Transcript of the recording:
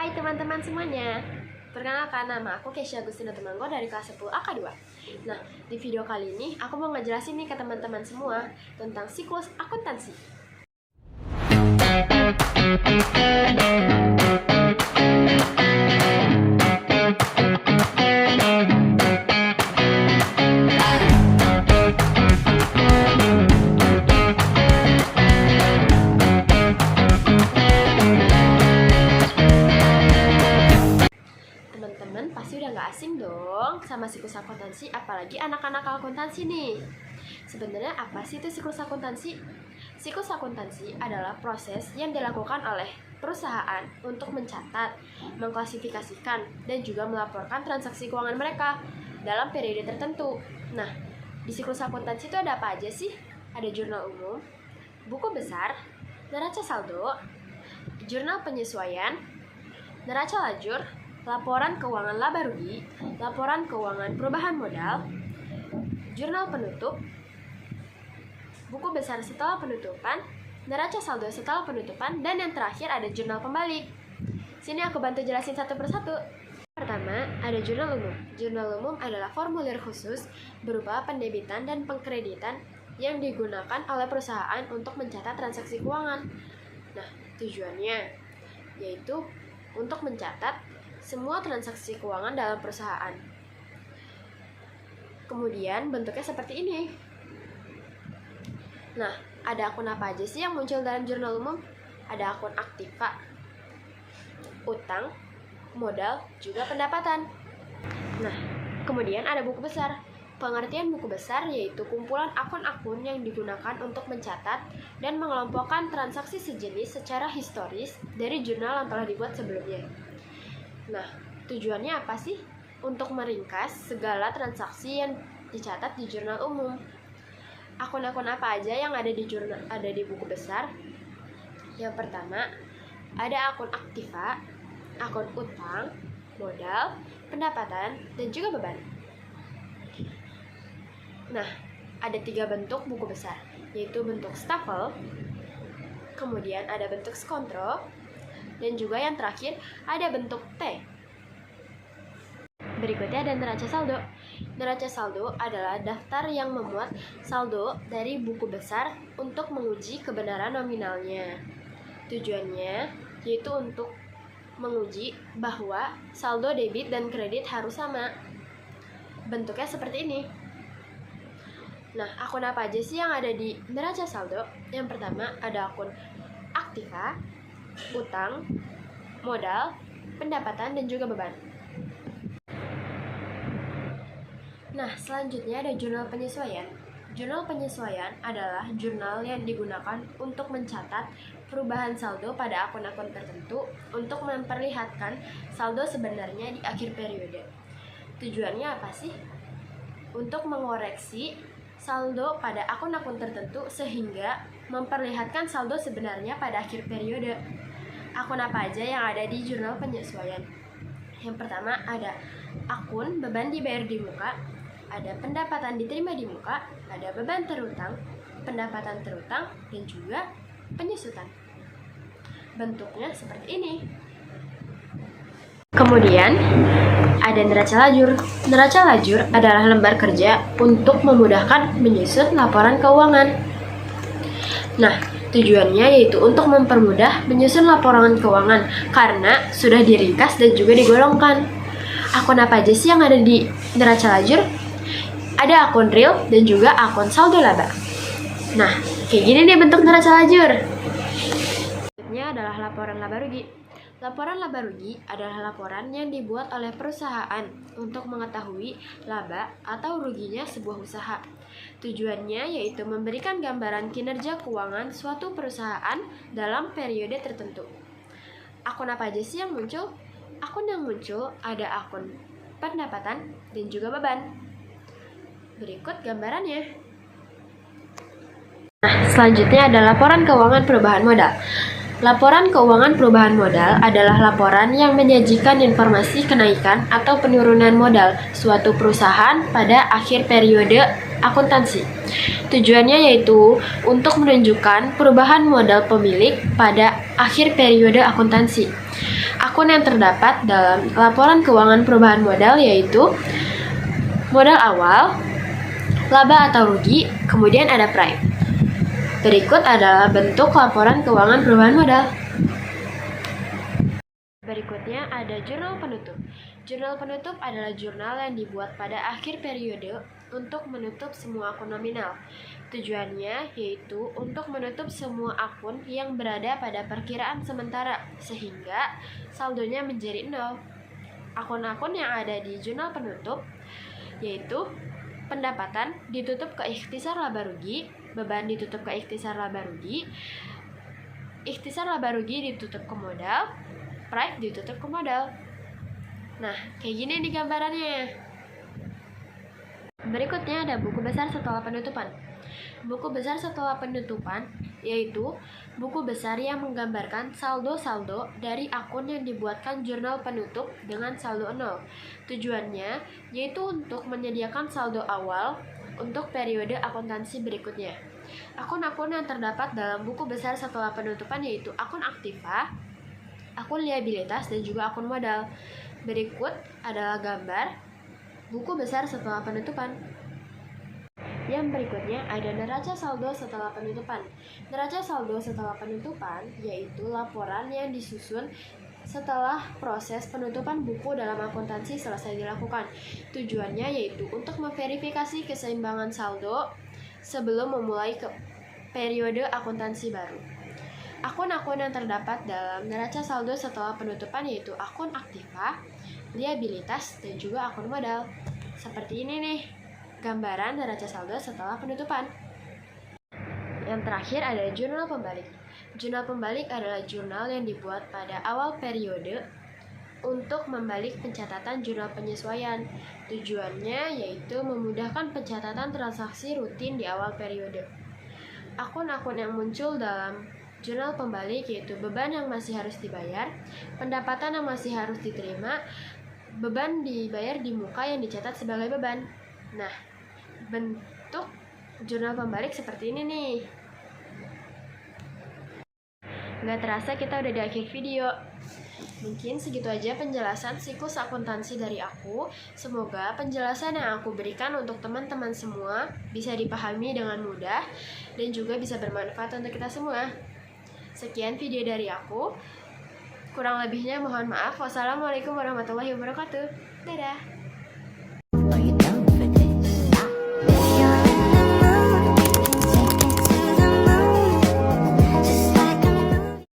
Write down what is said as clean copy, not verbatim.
Hai teman-teman semuanya. Perkenalkan, nama aku Kesha Agustina Tumanggo dari kelas 10 AK2. Nah, di video kali ini aku mau ngejelasin nih ke teman-teman semua tentang siklus akuntansi. Teman-teman pasti udah gak asing dong sama siklus akuntansi, apalagi anak-anak akuntansi nih. Sebenarnya apa sih itu siklus akuntansi? Siklus akuntansi adalah proses yang dilakukan oleh perusahaan untuk mencatat, mengklasifikasikan, dan juga melaporkan transaksi keuangan mereka dalam periode tertentu. Nah, di siklus akuntansi itu ada apa aja sih? Ada jurnal umum, buku besar, neraca saldo, jurnal penyesuaian, neraca lajur, laporan keuangan laba rugi, laporan keuangan perubahan modal, jurnal penutup, buku besar setelah penutupan, neraca saldo setelah penutupan, dan yang terakhir ada jurnal pembalik. Sini aku bantu jelasin satu persatu. Pertama, ada jurnal umum. Jurnal umum adalah formulir khusus berupa pendebitan dan pengkreditan yang digunakan oleh perusahaan untuk mencatat transaksi keuangan. Nah, tujuannya yaitu untuk mencatat semua transaksi keuangan dalam perusahaan. Kemudian bentuknya seperti ini. Nah, ada akun apa aja sih yang muncul dalam jurnal umum? Ada akun aktiva, utang, modal, juga pendapatan. Nah, kemudian ada buku besar. Pengertian buku besar yaitu kumpulan akun-akun yang digunakan untuk mencatat dan mengelompokkan transaksi sejenis secara historis dari jurnal yang telah dibuat sebelumnya. Nah, tujuannya apa sih? Untuk meringkas segala transaksi yang dicatat di jurnal umum. Akun-akun apa aja yang ada di buku besar? Yang pertama, ada akun aktiva, akun utang, modal, pendapatan, dan juga beban. Nah, ada 3 bentuk buku besar, yaitu bentuk stafel, kemudian ada bentuk skontro, dan juga yang terakhir ada bentuk T. Berikutnya ada neraca saldo. Neraca saldo adalah daftar yang memuat saldo dari buku besar untuk menguji kebenaran nominalnya. Tujuannya yaitu untuk menguji bahwa saldo debit dan kredit harus sama. Bentuknya seperti ini. Nah, akun apa aja sih yang ada di neraca saldo? Yang pertama ada akun aktiva, utang, modal, pendapatan, dan juga beban. Nah, selanjutnya ada jurnal penyesuaian. Jurnal penyesuaian adalah jurnal yang digunakan untuk mencatat perubahan saldo pada akun-akun tertentu untuk memperlihatkan saldo sebenarnya di akhir periode. Tujuannya apa sih? Untuk mengoreksi saldo pada akun-akun tertentu sehingga memperlihatkan saldo sebenarnya pada akhir periode. Akun apa aja yang ada di jurnal penyesuaian? Yang pertama ada akun beban dibayar di muka, ada pendapatan diterima di muka, ada beban terutang, pendapatan terutang, dan juga penyusutan. Bentuknya seperti ini. Kemudian ada neraca lajur. Neraca lajur adalah lembar kerja untuk memudahkan menyusun laporan keuangan. Nah, tujuannya yaitu untuk mempermudah menyusun laporan keuangan karena sudah diringkas dan juga digolongkan. Akun apa aja sih yang ada di neraca lajur? Ada akun real dan juga akun saldo laba. Nah, kayak gini nih bentuk neraca lajur. Selanjutnya adalah laporan laba rugi. Laporan laba rugi adalah laporan yang dibuat oleh perusahaan untuk mengetahui laba atau ruginya sebuah usaha. Tujuannya yaitu memberikan gambaran kinerja keuangan suatu perusahaan dalam periode tertentu. Akun apa aja sih yang muncul? Akun yang muncul ada akun pendapatan dan juga beban. Berikut gambarannya. Nah, selanjutnya ada laporan keuangan perubahan modal. Laporan keuangan perubahan modal adalah laporan yang menyajikan informasi kenaikan atau penurunan modal suatu perusahaan pada akhir periode akuntansi. Tujuannya yaitu untuk menunjukkan perubahan modal pemilik pada akhir periode akuntansi. Akun yang terdapat dalam laporan keuangan perubahan modal yaitu modal awal, laba atau rugi, kemudian ada prime. Berikut adalah bentuk laporan keuangan perubahan modal. Berikutnya ada jurnal penutup. Jurnal penutup adalah jurnal yang dibuat pada akhir periode untuk menutup semua akun nominal. Tujuannya yaitu untuk menutup semua akun yang berada pada perkiraan sementara sehingga saldonya menjadi 0. Akun-akun yang ada di jurnal penutup yaitu pendapatan ditutup ke ikhtisar laba rugi, beban ditutup ke ikhtisar laba rugi, ikhtisar laba rugi ditutup ke modal, prime ditutup ke modal. Nah, kayak gini nih gambarannya. Berikutnya ada buku besar setelah penutupan. Buku besar setelah penutupan yaitu buku besar yang menggambarkan saldo-saldo dari akun yang dibuatkan jurnal penutup dengan saldo 0. Tujuannya yaitu untuk menyediakan saldo awal untuk periode akuntansi berikutnya. Akun-akun yang terdapat dalam buku besar setelah penutupan yaitu akun aktiva, akun liabilitas, dan juga akun modal. Berikut adalah gambar buku besar setelah penutupan. Yang berikutnya ada neraca saldo setelah penutupan. Neraca saldo setelah penutupan yaitu laporan yang disusun setelah proses penutupan buku dalam akuntansi selesai dilakukan. Tujuannya yaitu untuk memverifikasi keseimbangan saldo sebelum memulai ke periode akuntansi baru. Akun-akun yang terdapat dalam neraca saldo setelah penutupan yaitu akun aktiva, liabilitas, dan juga akun modal. Seperti ini nih gambaran neraca saldo setelah penutupan. Yang terakhir ada jurnal pembalik. Jurnal pembalik adalah jurnal yang dibuat pada awal periode untuk membalik pencatatan jurnal penyesuaian. Tujuannya yaitu memudahkan pencatatan transaksi rutin di awal periode. Akun-akun yang muncul dalam jurnal pembalik yaitu beban yang masih harus dibayar, pendapatan yang masih harus diterima, beban dibayar di muka yang dicatat sebagai beban. Nah, bentuk jurnal pembalik seperti ini nih. Nggak terasa kita udah di akhir video. Mungkin segitu aja penjelasan siklus akuntansi dari aku. Semoga penjelasan yang aku berikan untuk teman-teman semua bisa dipahami dengan mudah dan juga bisa bermanfaat untuk kita semua. Sekian video dari aku. Kurang lebihnya mohon maaf. Wassalamualaikum warahmatullahi wabarakatuh. Dadah.